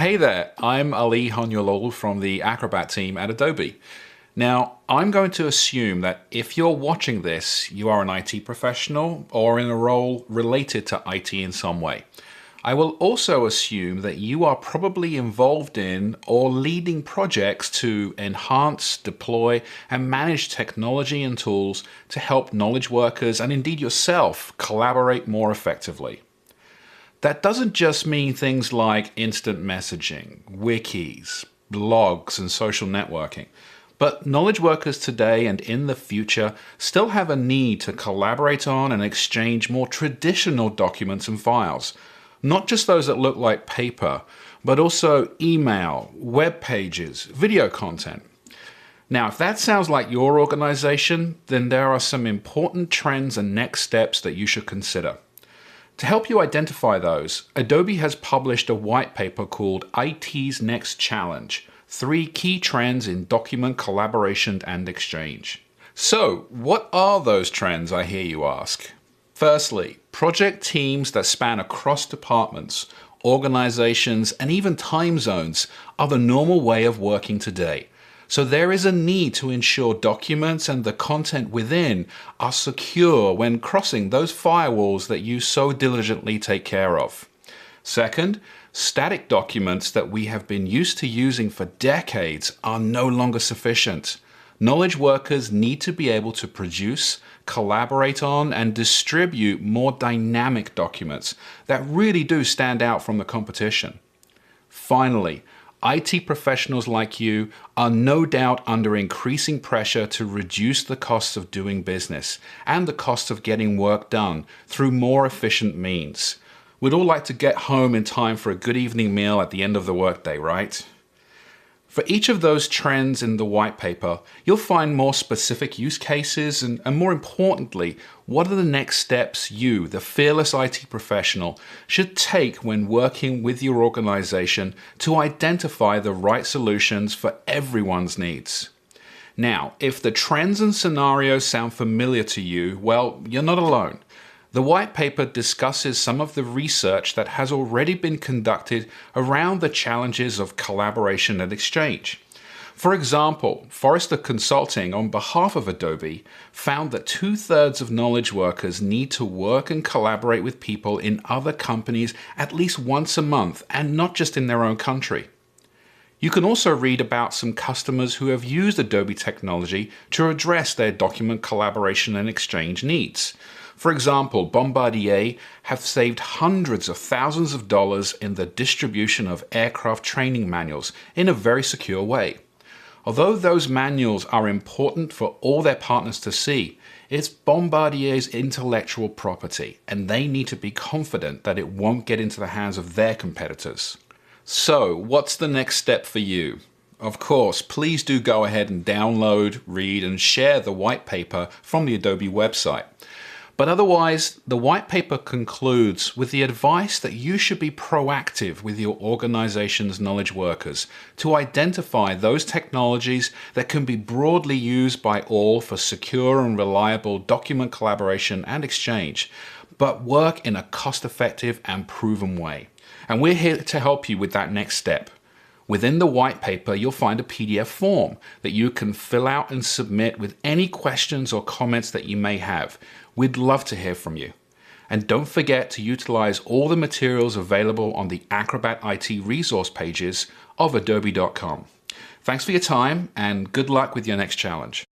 Hey there, I'm Hanyaloglu from the Acrobat team at Adobe. Now, I'm going to assume that if you're watching this, you are an IT professional or in a role related to IT in some way. I will also assume that you are probably involved in or leading projects to enhance, deploy, and manage technology and tools to help knowledge workers and indeed yourself collaborate more effectively. That doesn't just mean things like instant messaging, wikis, blogs, and social networking. But knowledge workers today and in the future still have a need to collaborate on and exchange more traditional documents and files. Not just those that look like paper, but also email, web pages, video content. Now, if that sounds like your organization, then there are some important trends and next steps that you should consider. To help you identify those, Adobe has published a white paper called IT's Next Challenge: 3 Key Trends in Document Collaboration and Exchange. So, what are those trends, I hear you ask? Firstly, project teams that span across departments, organizations, and even time zones are the normal way of working today. So there is a need to ensure documents and the content within are secure when crossing those firewalls that you so diligently take care of. Second, static documents that we have been used to using for decades are no longer sufficient. Knowledge workers need to be able to produce, collaborate on, and distribute more dynamic documents that really do stand out from the competition. Finally, IT professionals like you are no doubt under increasing pressure to reduce the costs of doing business and the cost of getting work done through more efficient means. We'd all like to get home in time for a good evening meal at the end of the workday, right? For each of those trends in the white paper, you'll find more specific use cases and more importantly, what are the next steps you, the fearless IT professional, should take when working with your organization to identify the right solutions for everyone's needs. Now, if the trends and scenarios sound familiar to you, well, you're not alone. The white paper discusses some of the research that has already been conducted around the challenges of collaboration and exchange. For example, Forrester Consulting, on behalf of Adobe, found that 2/3 of knowledge workers need to work and collaborate with people in other companies at least once a month, and not just in their own country. You can also read about some customers who have used Adobe technology to address their document collaboration and exchange needs. For example, Bombardier have saved hundreds of thousands of dollars in the distribution of aircraft training manuals in a very secure way. Although those manuals are important for all their partners to see, it's Bombardier's intellectual property, and they need to be confident that it won't get into the hands of their competitors. So, what's the next step for you? Of course, please do go ahead and download, read, and share the white paper from the Adobe website. But otherwise, the white paper concludes with the advice that you should be proactive with your organization's knowledge workers to identify those technologies that can be broadly used by all for secure and reliable document collaboration and exchange, but work in a cost-effective and proven way. And we're here to help you with that next step. Within the white paper, you'll find a PDF form that you can fill out and submit with any questions or comments that you may have. We'd love to hear from you. And don't forget to utilize all the materials available on the Acrobat IT resource pages of adobe.com. Thanks for your time and good luck with your next challenge.